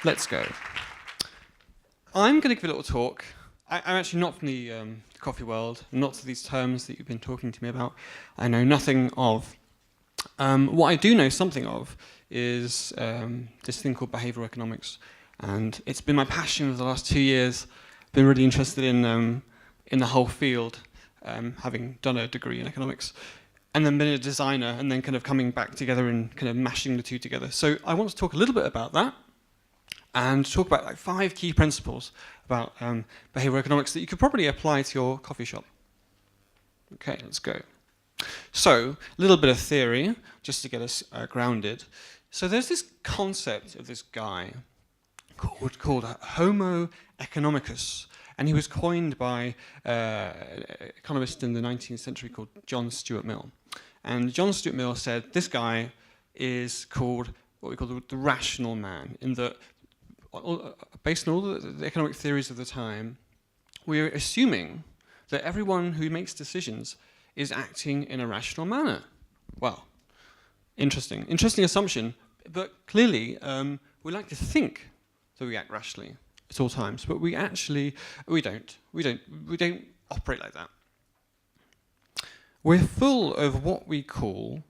Let's go. I'm going to give a little talk. I'm actually not from the coffee world, not to these terms that you've been talking to me about. I know nothing of. What I do know something of is this thing called behavioural economics, and it's been my passion over the last 2 years. Been really interested in the whole field, having done a degree in economics, and then been a designer, and then kind of coming back together and kind of mashing the two together. So I want to talk a little bit about that, and talk about like 5 key principles about behavioural economics that you could probably apply to your coffee shop. Okay, let's go. So, a little bit of theory, just to get us grounded. So there's this concept of this guy called Homo economicus, and he was coined by an economist in the 19th century called John Stuart Mill. And John Stuart Mill said this guy is called what we call the rational man, in that based on all the economic theories of the time, we're assuming that everyone who makes decisions is acting in a rational manner. Well, interesting assumption, but clearly we like to think that we act rationally at all times, but we don't operate like that. We're full of what we call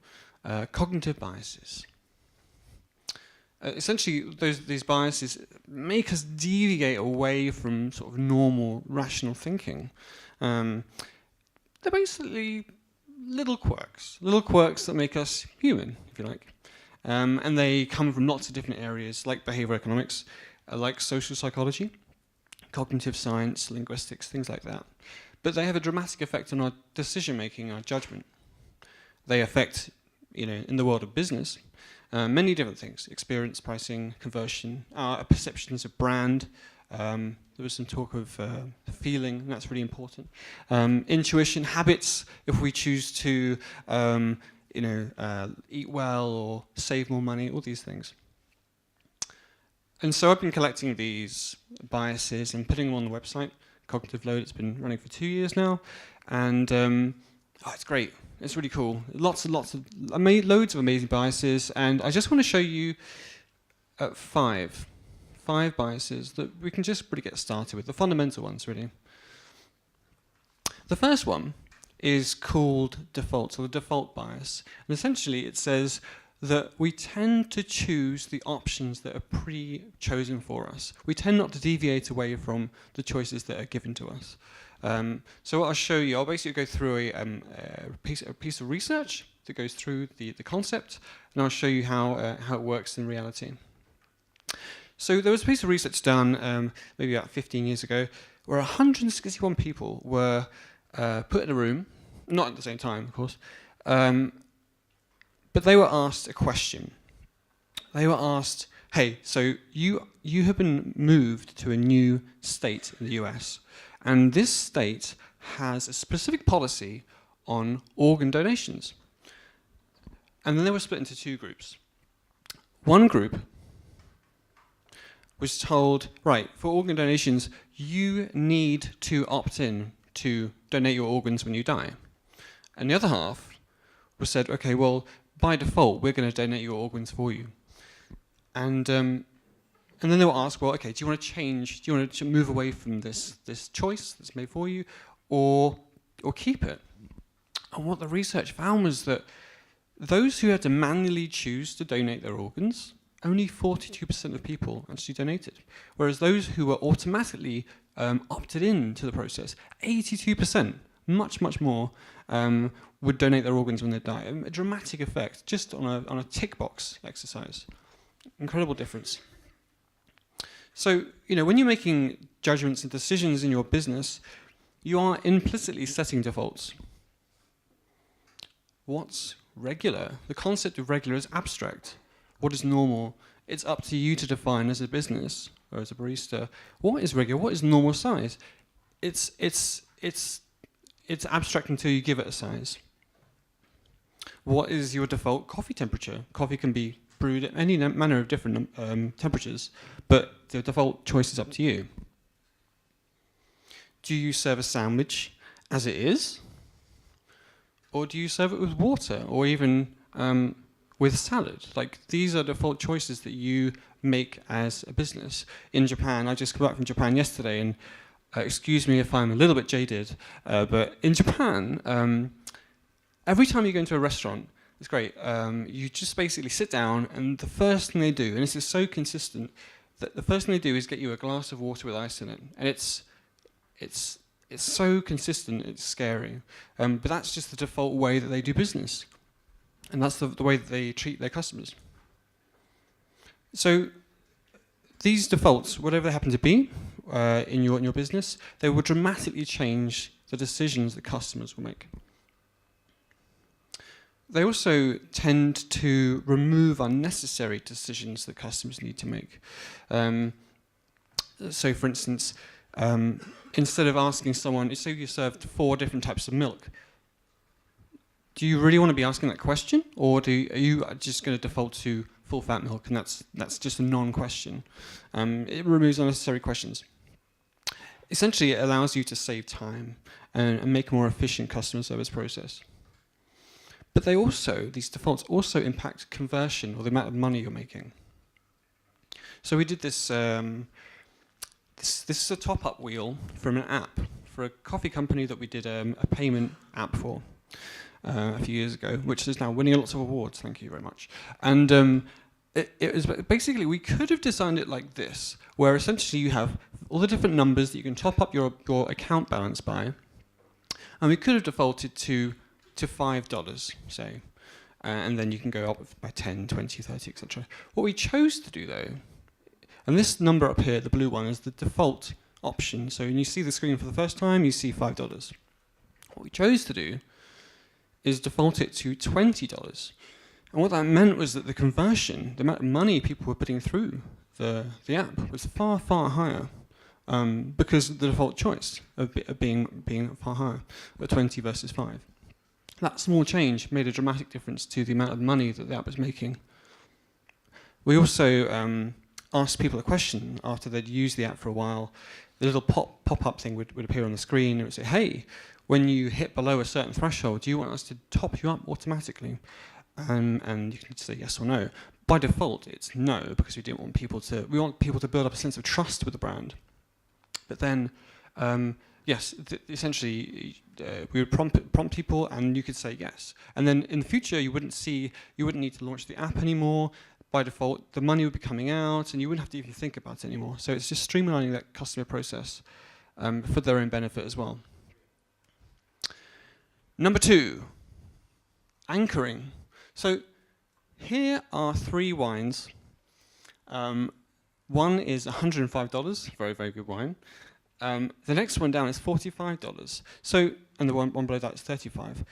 cognitive biases. Essentially, these biases make us deviate away from sort of normal, rational thinking. They're basically little quirks that make us human, if you like. And they come from lots of different areas, like behavioural economics, like social psychology, cognitive science, linguistics, things like that. But they have a dramatic effect on our decision-making, our judgment. They affect, in the world of business, many different things: experience, pricing, conversion, our perceptions of brand. There was some talk of feeling, and that's really important. Intuition, habits, if we choose to eat well or save more money, all these things. And so I've been collecting these biases and putting them on the website, Cognitive Load. It's been running for 2 years now, and it's great. It's really cool. Lots and lots of, I made loads of amazing biases, and I just want to show you 5 biases that we can just really get started with, the fundamental ones, really. The first one is called default, or the default bias. And essentially it says that we tend to choose the options that are pre-chosen for us. We tend not to deviate away from the choices that are given to us. So what I'll show you, I'll basically go through a piece of research that goes through the concept, and I'll show you how it works in reality. So there was a piece of research done maybe about 15 years ago, where 161 people were put in a room, not at the same time, of course, but they were asked a question. They were asked, hey, so you have been moved to a new state in the US, and this state has a specific policy on organ donations. And then they were split into 2 groups. One group was told, right, for organ donations, you need to opt in to donate your organs when you die. And the other half was said, okay, well, by default, we're going to donate your organs for you. And then they were asked, well, okay, do you want to change, do you want to move away from this choice that's made for you, or keep it? And what the research found was that those who had to manually choose to donate their organs, only 42% of people actually donated. Whereas those who were automatically opted in to the process, 82%, much more, would donate their organs when they die. A dramatic effect, just on a tick box exercise. Incredible difference. So, when you're making judgments and decisions in your business, you are implicitly setting defaults. What's regular? The concept of regular is abstract. What is normal? It's up to you to define as a business or as a barista. What is regular? What is normal size? It's abstract until you give it a size. What is your default coffee temperature? Coffee can be brewed at any manner of different temperatures, but the default choice is up to you. Do you serve a sandwich as it is? Or do you serve it with water, or even with salad? Like, these are default choices that you make as a business. In Japan, I just got back from Japan yesterday, and excuse me if I'm a little bit jaded, but in Japan, every time you go into a restaurant, it's great. You just basically sit down, and the first thing they do, and this is so consistent, that the first thing they do is get you a glass of water with ice in it, and it's so consistent, it's scary. But that's just the default way that they do business, and that's the way that they treat their customers. So these defaults, whatever they happen to be in your business, they will dramatically change the decisions that customers will make. They also tend to remove unnecessary decisions that customers need to make. So, for instance, instead of asking someone, say you served 4 different types of milk, do you really want to be asking that question, or are you just going to default to full-fat milk, and that's just a non-question? It removes unnecessary questions. Essentially, it allows you to save time and make a more efficient customer service process. But these defaults also impact conversion, or the amount of money you're making. So we did this. This is a top-up wheel from an app for a coffee company that we did a payment app for a few years ago, which is now winning lots of awards. Thank you very much. And it was basically, we could have designed it like this, where essentially you have all the different numbers that you can top up your account balance by, and we could have defaulted to $5, say, and then you can go up by 10, 20, 30, etc. What we chose to do, though, and this number up here, the blue one, is the default option. So when you see the screen for the first time, you see $5. What we chose to do is default it to $20. And what that meant was that the conversion, the amount of money people were putting through the app, was far, far higher, because of the default choice of being far higher, at 20 versus 5. That small change made a dramatic difference to the amount of money that the app was making. We also asked people a question after they'd used the app for a while. The little pop-up thing would appear on the screen. It would say, hey, when you hit below a certain threshold, do you want us to top you up automatically? And you can say yes or no. By default, it's no, because we want people to build up a sense of trust with the brand. But then, yes, essentially, we would prompt people, and you could say yes. And then in the future, you wouldn't need to launch the app anymore. By default, the money would be coming out, and you wouldn't have to even think about it anymore. So it's just streamlining that customer process for their own benefit as well. Number 2, anchoring. So here are 3 wines. One is $105, very, very good wine. The next one down is $45. So, and the one below that is $35.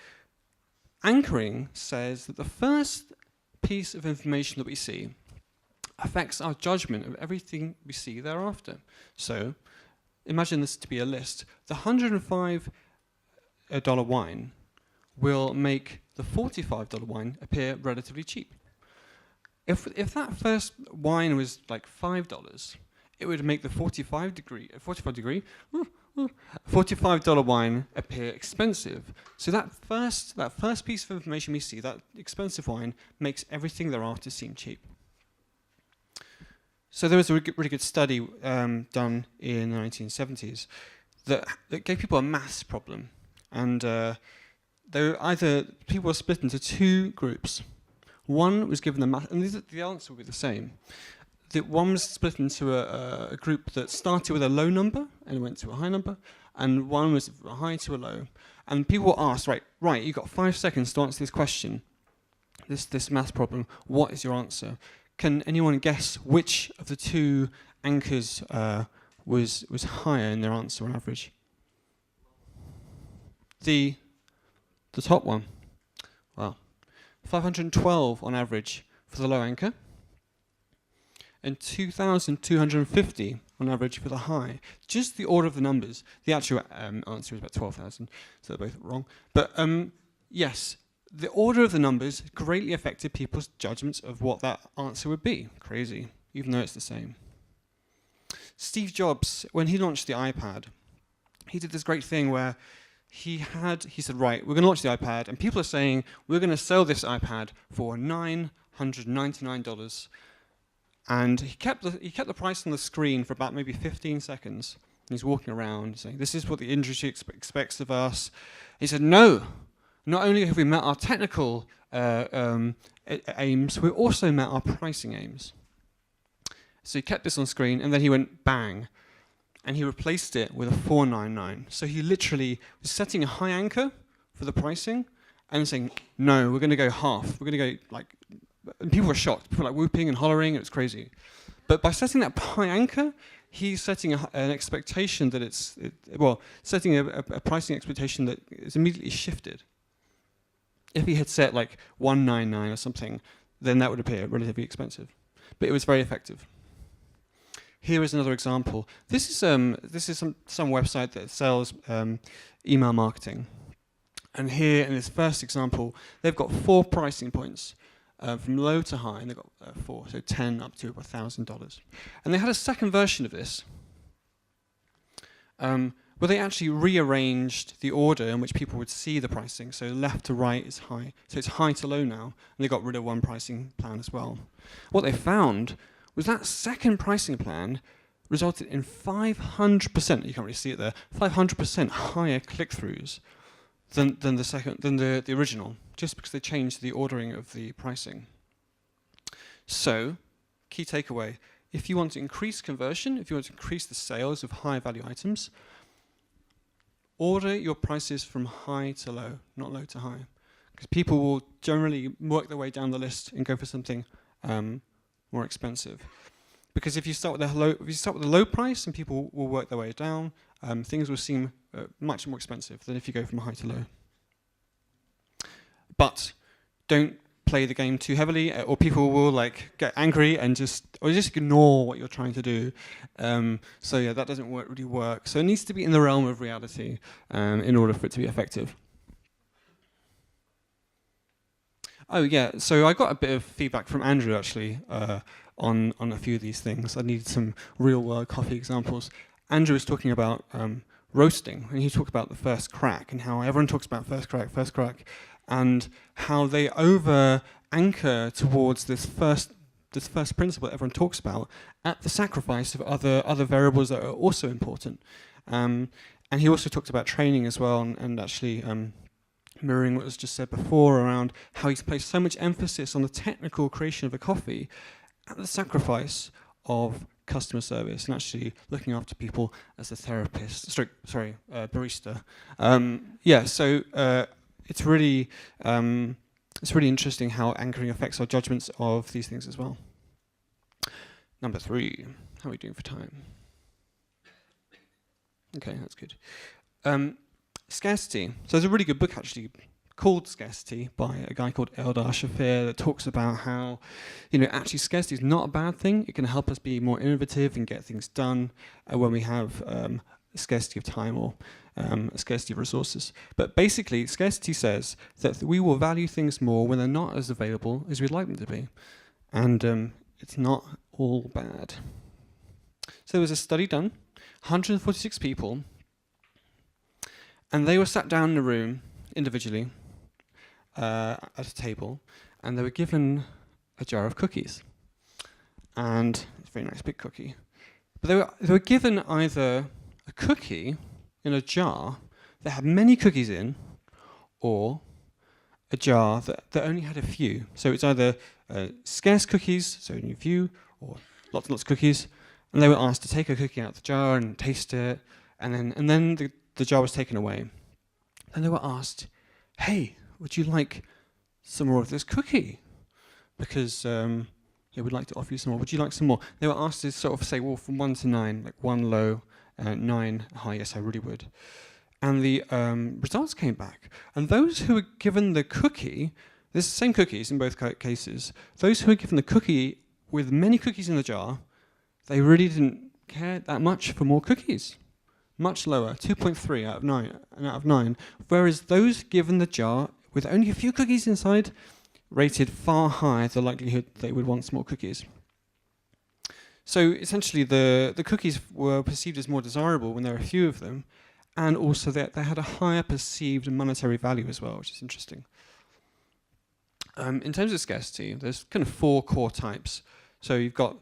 Anchoring says that the first piece of information that we see affects our judgment of everything we see thereafter. So, imagine this to be a list. The $105 wine will make the $45 wine appear relatively cheap. If that first wine was like $5, it would make the $45 wine appear expensive. So that first piece of information we see, that expensive wine, makes everything thereafter seem cheap. So there was a really good study done in the 1970s that gave people a maths problem, and people were split into 2 groups. One was given the math, and the answer would be the same. One was split into a group that started with a low number and went to a high number, and one was a high to a low. And people were asked, right, you've got 5 seconds to answer this question, this math problem. What is your answer? Can anyone guess which of the 2 anchors was higher in their answer on average? The top one. Wow. 512 on average for the low anchor, and 2,250 on average for the high. Just the order of the numbers. The actual answer is about 12,000, so they're both wrong. But yes, the order of the numbers greatly affected people's judgments of what that answer would be. Crazy, even though it's the same. Steve Jobs, when he launched the iPad, he did this great thing where he said, right, we're going to launch the iPad, and people are saying, we're going to sell this iPad for $999. And he kept the price on the screen for about maybe 15 seconds. And he's walking around saying, "This is what the industry expects of us." He said, "No, not only have we met our technical aims, we've also met our pricing aims." So he kept this on screen, and then he went bang, and he replaced it with a 499. So he literally was setting a high anchor for the pricing and saying, "No, we're going to go half. We're going to go like." And people were shocked. People were like whooping and hollering. It was crazy. But by setting that high anchor, he's setting an expectation that setting a pricing expectation that is immediately shifted. If he had set like 199 or something, then that would appear relatively expensive. But it was very effective. Here is another example. This is some website that sells email marketing. And here in this first example, they've got 4 pricing points. From low to high, and they've got 4, so 10 up to $1,000. And they had a second version of this, where they actually rearranged the order in which people would see the pricing. So left to right is high, so it's high to low now, and they got rid of one pricing plan as well. What they found was that second pricing plan resulted in 500%, you can't really see it there, 500% higher click-throughs than the original, just because they changed the ordering of the pricing. So, key takeaway, if you want to increase conversion, if you want to increase the sales of high value items, order your prices from high to low, not low to high. Because people will generally work their way down the list and go for something more expensive. Because if you start with a low price and people will work their way down, things will seem much more expensive than if you go from high to low. But don't play the game too heavily, or people will get angry and just ignore what you're trying to do. So yeah, that doesn't really work. So it needs to be in the realm of reality in order for it to be effective. Oh yeah, so I got a bit of feedback from Andrew actually on a few of these things. I needed some real world coffee examples. Andrew was talking about roasting, and he talked about the first crack and how everyone talks about first crack, and how they over anchor towards this first principle that everyone talks about at the sacrifice of other variables that are also important. And he also talked about training as well, and actually mirroring what was just said before around how he's placed so much emphasis on the technical creation of a coffee at the sacrifice of customer service and actually looking after people as a therapist. Barista. So it's really interesting how anchoring affects our judgments of these things as well. Number 3, how are we doing for time? Okay, that's good. Scarcity. So there's a really good book actually called Scarcity by a guy called Eldar Shafir that talks about how, actually scarcity is not a bad thing. It can help us be more innovative and get things done when we have a scarcity of time or a scarcity of resources. But basically, scarcity says that we will value things more when they're not as available as we'd like them to be. And it's not all bad. So there was a study done, 146 people, and they were sat down in a room individually at a table, and they were given a jar of cookies. And it's a very nice big cookie. But they were given either a cookie in a jar that had many cookies in, or a jar that only had a few. So it's either scarce cookies, so only a few, or lots and lots of cookies. And they were asked to take a cookie out of the jar and taste it, and then the jar was taken away. And they were asked, "Hey, would you like some more of this cookie? Because we'd like to offer you some more. Would you like some more?" They were asked to sort of say, well, from 1 to 9, like 1 low, 9 high. Yes, I really would. And the results came back. And those who were given the cookie, there's the same cookies in both cases, those who were given the cookie with many cookies in the jar, they really didn't care that much for more cookies. Much lower, 2.3 out of 9. Whereas those given the jar with only a few cookies inside rated far higher the likelihood they would want some more cookies. So essentially the cookies were perceived as more desirable when there were a few of them, and also that they had a higher perceived monetary value as well, which is interesting. In terms of scarcity, there's kind of 4 core types. So you've got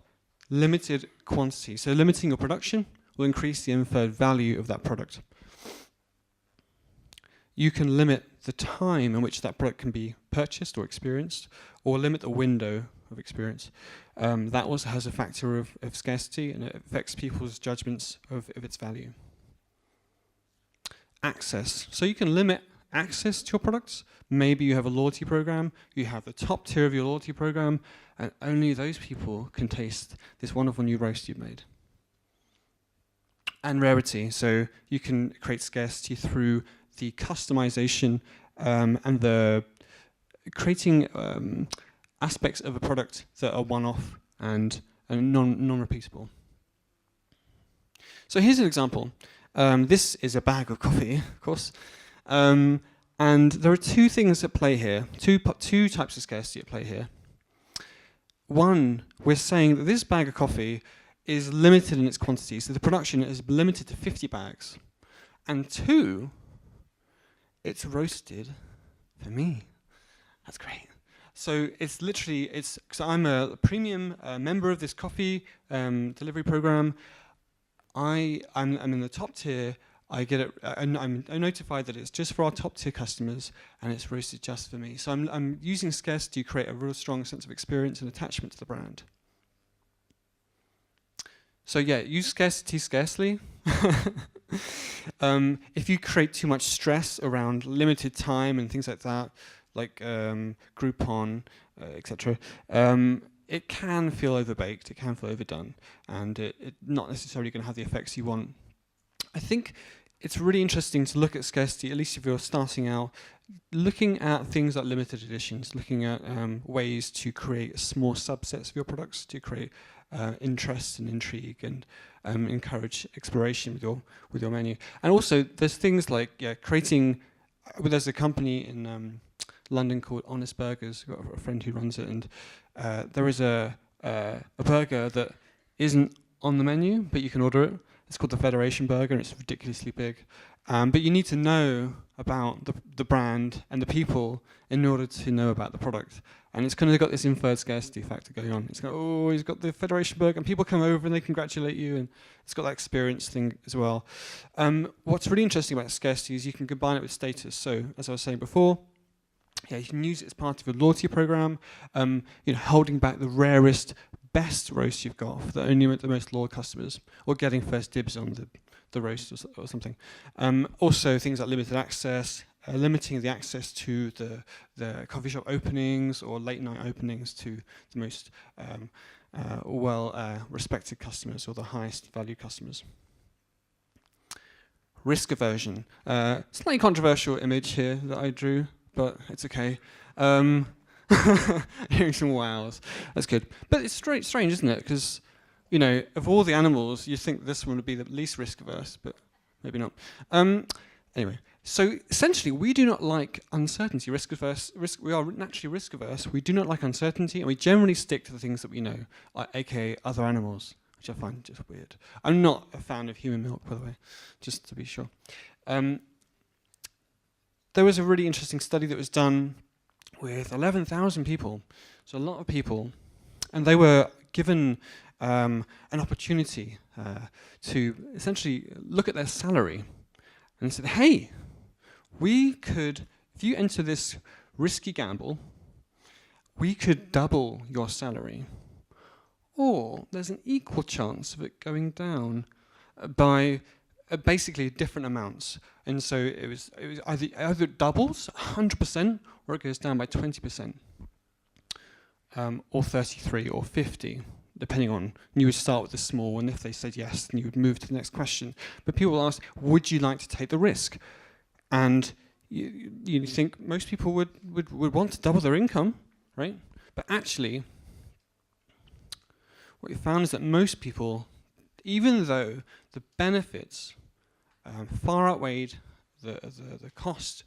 limited quantity. So limiting your production will increase the inferred value of that product. You can limit the time in which that product can be purchased or experienced, or limit the window of experience. That also has a factor of scarcity, and it affects people's judgments of its value. Access. So you can limit access to your products. Maybe you have a loyalty program, you have the top tier of your loyalty program, and only those people can taste this wonderful new roast you've made. And rarity. So you can create scarcity through the customization and the creating aspects of a product that are one-off and non-repeatable. So here's an example. This is a bag of coffee, of course. And there are two things at play here, two types of scarcity at play here. One, we're saying that this bag of coffee is limited in its quantity, so the production is limited to 50 bags. And two, it's roasted for me. That's great. So it's literally, so I'm a premium member of this coffee delivery program. I'm in the top tier. I get it. I'm notified that it's just for our top tier customers, and it's roasted just for me. So I'm using scarcity to create a real strong sense of experience and attachment to the brand. So yeah, use scarcity scarcely. If you create too much stress around limited time and things like that, like Groupon, etc., it can feel overbaked, it can feel overdone, and it's not necessarily going to have the effects you want. I think it's really interesting to look at scarcity, at least if you're starting out, looking at things like limited editions, looking at ways to create small subsets of your products, to create interest and intrigue, and encourage exploration with your menu. And also, there's things like creating. There's a company in London called Honest Burgers. I've got a friend who runs it, and there is a burger that isn't on the menu, but you can order it. It's called the Federation Burger, and it's ridiculously big. But you need to know about the brand and the people in order to know about the product. And it's kind of got this inferred scarcity factor going on. It's like, oh, he's got the Federation Burger, and people come over and they congratulate you, and it's got that experience thing as well. What's really interesting about scarcity is you can combine it with status. So, as I was saying before, you can use it as part of your loyalty program, holding back the rarest, best roast you've got for only the most loyal customers, or getting first dibs on the roast or something. Also, things like limited access, limiting the access to the coffee shop openings or late night openings to the most respected customers or the highest value customers. Risk aversion. Slightly controversial image here that I drew, but it's okay. Hearing some wows. That's good. But it's strange, isn't it? Because, of all the animals, you'd think this one would be the least risk averse, but maybe not. Anyway, so essentially, we do not like uncertainty. We are naturally risk averse. We do not like uncertainty, and we generally stick to the things that we know, aka other animals, which I find just weird. I'm not a fan of human milk, by the way, just to be sure. There was a really interesting study that was done with 11,000 people, so a lot of people, and they were given an opportunity to essentially look at their salary and said, hey, we could, if you enter this risky gamble, we could double your salary, or there's an equal chance of it going down by basically different amounts. And so it was either it doubles 100%, or it goes down by 20%, or 33 or 50, depending on. You would start with the small, and if they said yes, then you would move to the next question. But people asked, would you like to take the risk? And you think most people would want to double their income, right? But actually, what we found is that most people, even though the benefits far outweighed the cost,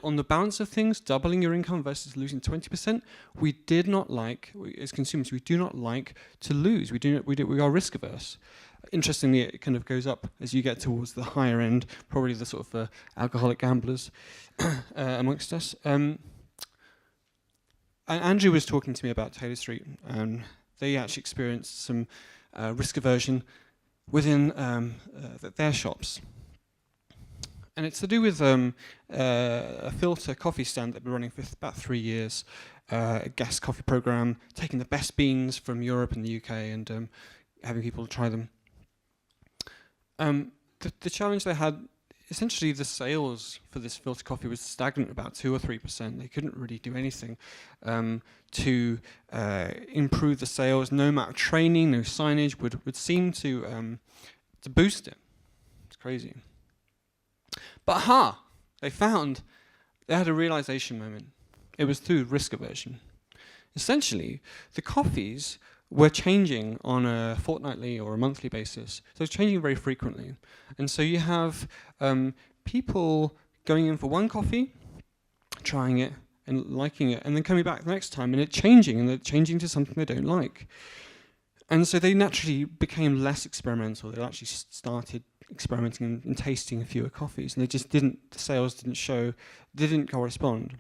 on the balance of things, doubling your income versus losing 20%, we did not like, as consumers, we do not like to lose. We are risk averse. Interestingly, it kind of goes up as you get towards the higher end, probably the sort of alcoholic gamblers amongst us. And Andrew was talking to me about Taylor Street, and they actually experienced some risk aversion within their shops. And it's to do with a filter coffee stand that they've been running for about 3 years, a gas coffee program, taking the best beans from Europe and the UK and having people try them. The challenge they had, essentially the sales for this filter coffee was stagnant, about 2 or 3%. They couldn't really do anything to improve the sales. No amount of training, no signage would seem to boost it. It's crazy. But they had a realization moment. It was through risk aversion. Essentially, the coffees were changing on a fortnightly or a monthly basis. So it's changing very frequently. And so you have people going in for one coffee, trying it and liking it, and then coming back the next time and they're changing to something they don't like. And so they naturally became less experimental. They actually started experimenting and tasting fewer coffees, and the sales didn't correspond.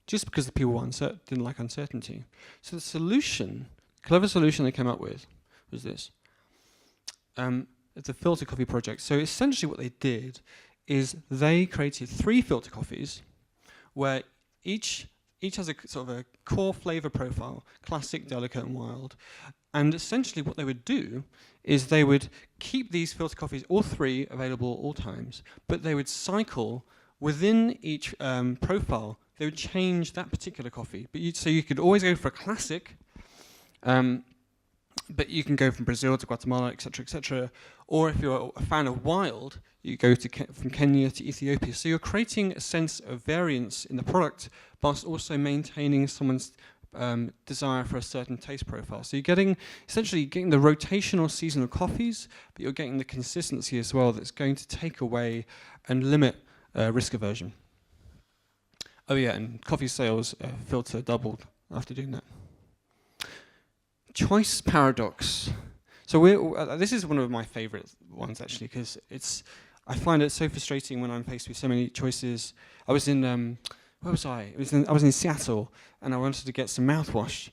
Just because the people didn't like uncertainty. So the clever solution they came up with was this. The filter coffee project. So essentially what they did is they created 3 filter coffees where each has a sort of a core flavor profile, classic, delicate, and wild. And essentially what they would do is they would keep these filter coffees, all 3, available all times, but they would cycle within each profile. They would change that particular coffee. So you could always go for a classic, but you can go from Brazil to Guatemala, etc., etc. Or if you're a fan of wild, you go from Kenya to Ethiopia. So you're creating a sense of variance in the product, whilst also maintaining someone's desire for a certain taste profile. So you're essentially getting the rotational seasonal coffees, but you're getting the consistency as well that's going to take away and limit risk aversion. Oh yeah, and coffee sales filter doubled after doing that. Choice paradox. So this is one of my favorite ones actually, because I find it so frustrating when I'm faced with so many choices. I was in where was I? I was in Seattle, and I wanted to get some mouthwash,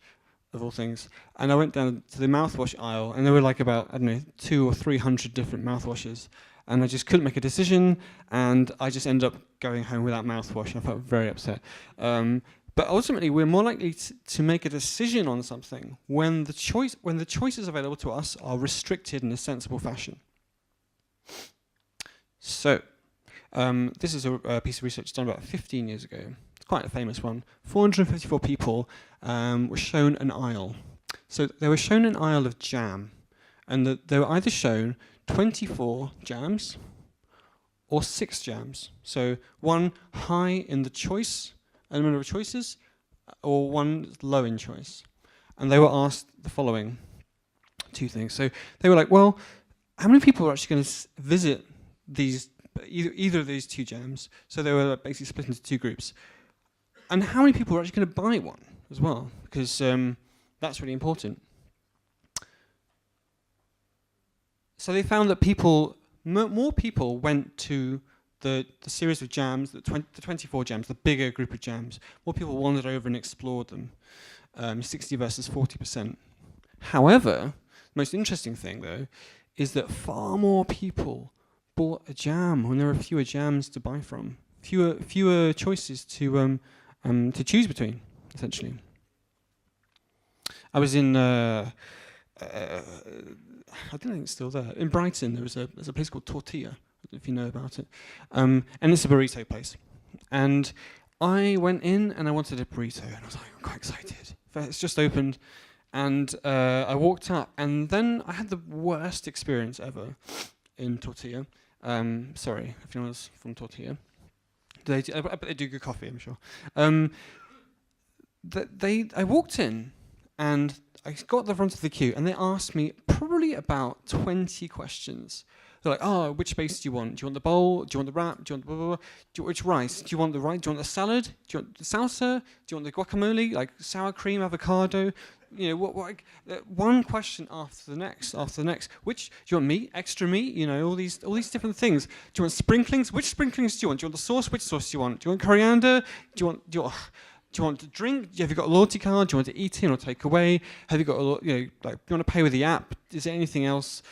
of all things. And I went down to the mouthwash aisle, and there were like about 200 or 300 different mouthwashes. And I just couldn't make a decision, and I just ended up going home without mouthwash, and I felt very upset. But ultimately, we're more likely to make a decision on something when the choices available to us are restricted in a sensible fashion. So, this is a piece of research done about 15 years ago. It's quite a famous one. 454 people were shown an aisle. So they were shown an aisle of jam, and they were either shown 24 jams or 6 jams. So one high in the choice element of choices, or one low in choice. And they were asked the following 2 things. So they were like, well, how many people are actually going to visit either of these 2 jams? So they were basically split into 2 groups. And how many people are actually going to buy one as well? Because that's really important. So they found that more people went to the series of jams, the 24 jams, the bigger group of jams. More people wandered over and explored them, 60 versus 40%. However, the most interesting thing, though, is that far more people bought a jam when there were fewer jams to buy from, fewer choices to choose between, essentially. I was in I don't think it's still there. In Brighton, there's a place called Tortilla, if you know about it. And it's a burrito place. And I went in and I wanted a burrito, and I was like, I'm quite excited. It's just opened, and I walked up, and then I had the worst experience ever in Tortilla. Sorry, if anyone's from Tortilla. But they do good coffee, I'm sure. I walked in, and I got to the front of the queue, and they asked me probably about 20 questions. They're like, oh, which base do you want? Do you want the bowl? Do you want the wrap? Do you want blah, blah, blah? Which rice? Do you want the rice? Do you want the salad? Do you want the salsa? Do you want the guacamole? Like sour cream, avocado? One question after the next. Which, do you want meat? Extra meat? All these different things. Do you want sprinklings? Which sprinklings do you want? Do you want the sauce? Which sauce do you want? Do you want coriander? Do you Do you want to drink? Have you got a loyalty card? Do you want to eat in or take away? Have you got do you want to pay with the app? Is there anything else?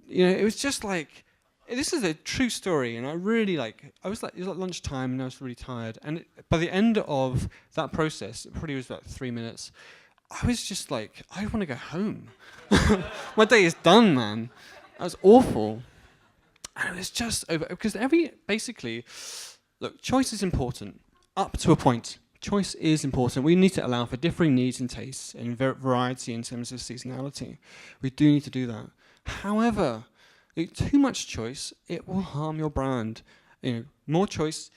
It was just like, this is a true story, and I really it was like lunchtime, and I was really tired. And by the end of that process, it probably was about 3 minutes. I was just like, I want to go home. My day is done, man. That was awful. And it was just over, because basically, look, choice is important, up to a point. Choice is important. We need to allow for differing needs and tastes and variety in terms of seasonality. We do need to do that. However, too much choice, it will harm your brand. More choice,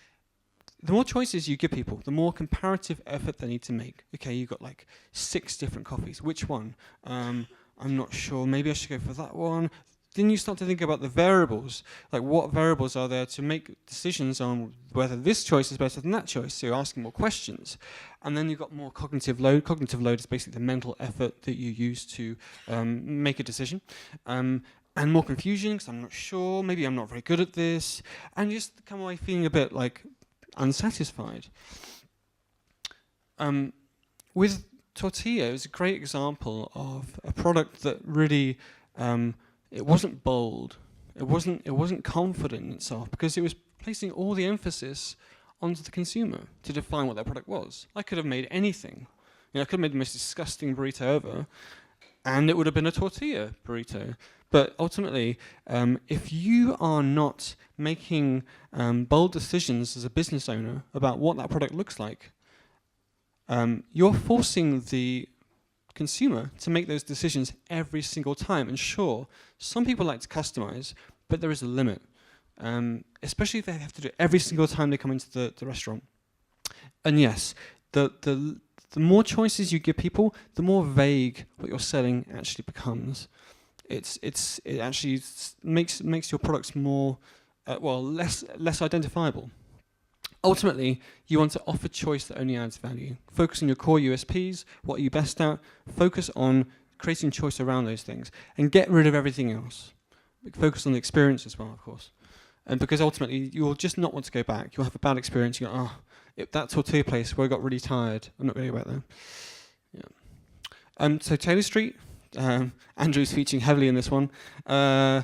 the more choices you give people, the more comparative effort they need to make. Okay, you've got 6 different coffees. Which one? I'm not sure. Maybe I should go for that one. Then you start to think about the variables, what variables are there to make decisions on whether this choice is better than that choice. So you're asking more questions. And then you've got more cognitive load. Cognitive load is basically the mental effort that you use to make a decision. And more confusion, because I'm not sure, maybe I'm not very good at this. And you just come away feeling a bit unsatisfied. With tortilla, it was a great example of a product that really... it wasn't bold. It wasn't confident in itself, because it was placing all the emphasis onto the consumer to define what that product was. I could have made anything. I could have made the most disgusting burrito ever, and it would have been a tortilla burrito. But ultimately, if you are not making bold decisions as a business owner about what that product looks like, you're forcing the consumer to make those decisions every single time. And sure, some people like to customize, but there is a limit, especially if they have to do it every single time they come into the restaurant. And yes, the more choices you give people, the more vague what you're selling actually becomes. It actually makes your products more less identifiable. Ultimately, you want to offer choice that only adds value. Focus on your core USPs, what are you best at, focus on creating choice around those things, and get rid of everything else. Focus on the experience as well, of course. And because ultimately, you'll just not want to go back. You'll have a bad experience. You go, that tortilla place where I got really tired. I'm not really about that. Yeah. So Taylor Street, Andrew's featuring heavily in this one. They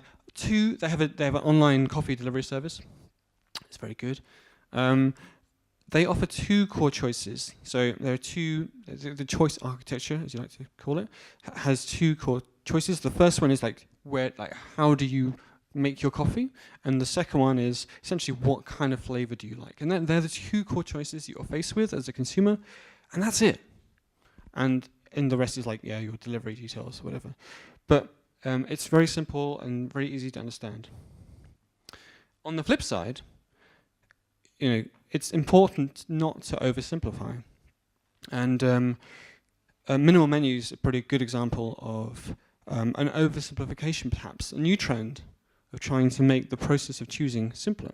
have an online coffee delivery service. It's very good. They offer 2 core choices. So there are 2, the choice architecture, as you like to call it, has 2 core choices. The first one is how do you make your coffee? And the second one is essentially what kind of flavor do you like? And they're the 2 core choices that you're faced with as a consumer, and that's it. And the rest is your delivery details, whatever. But it's very simple and very easy to understand. On the flip side, it's important not to oversimplify. And minimal menus is a pretty good example of an oversimplification, perhaps, a new trend of trying to make the process of choosing simpler.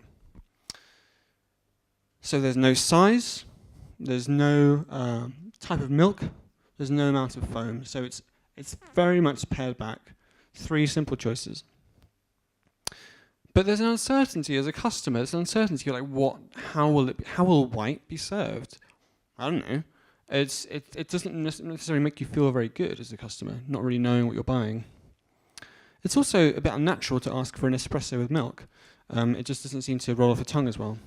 So there's no size, there's no type of milk, there's no amount of foam. So it's very much pared back, 3 simple choices. But there's an uncertainty as a customer. There's an uncertainty how will white be served? I don't know. It doesn't necessarily make you feel very good as a customer, not really knowing what you're buying. It's also a bit unnatural to ask for an espresso with milk. It just doesn't seem to roll off the tongue as well.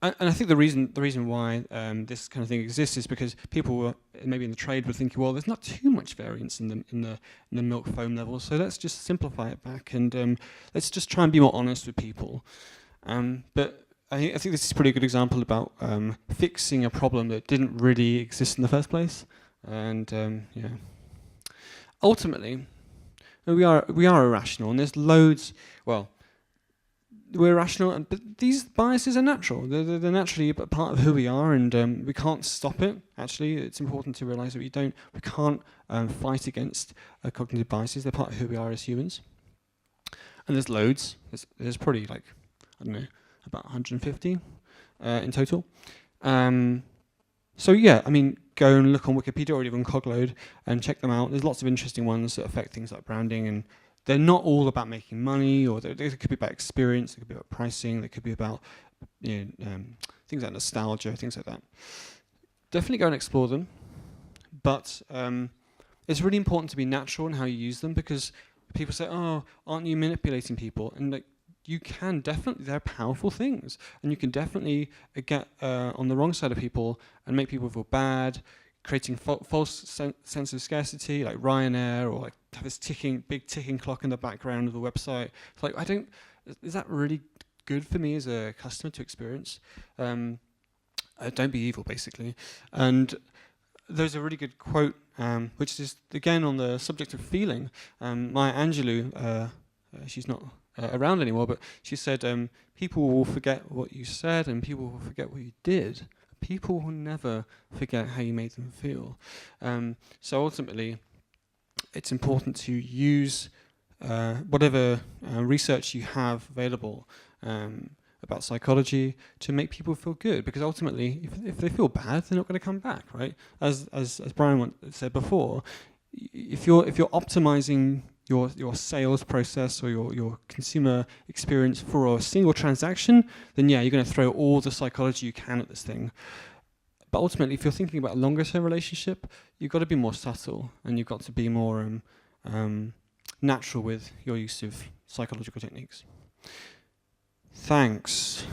And I think the reason why this kind of thing exists is because people maybe in the trade were thinking, well, there's not too much variance in the milk foam levels, so let's just simplify it back and let's just try and be more honest with people. But I think this is a pretty good example about fixing a problem that didn't really exist in the first place. And ultimately, we are irrational, and there's loads. Well, we're rational, but these biases are natural. They're naturally a part of who we are, and we can't stop it. Actually, it's important to realise that we can't fight against cognitive biases. They're part of who we are as humans. And there's loads. There's probably about 150 in total. So yeah, go and look on Wikipedia or even Cogload and check them out. There's lots of interesting ones that affect things like branding and they're not all about making money, or they could be about experience, they could be about pricing, they could be about things like nostalgia, things like that. Definitely go and explore them, but it's really important to be natural in how you use them, because people say, "Oh, aren't you manipulating people?" And like, you can definitely, they're powerful things, and you can definitely get on the wrong side of people and make people feel bad, creating false sense of scarcity, like Ryanair, or like have this big ticking clock in the background of the website. It's like, is that really good for me as a customer to experience? Don't be evil, basically. And there's a really good quote, which is again on the subject of feeling. Maya Angelou, she's not around anymore, but she said, people will forget what you said and people will forget what you did. People will never forget how you made them feel. So ultimately, it's important to use whatever research you have available about psychology to make people feel good, because ultimately, if they feel bad, they're not going to come back, right? As Brian said before, if you're optimizing your sales process or your consumer experience for a single transaction, then yeah, you're going to throw all the psychology you can at this thing. But ultimately, if you're thinking about a longer term relationship, you've got to be more subtle, and you've got to be more natural with your use of psychological techniques. Thanks.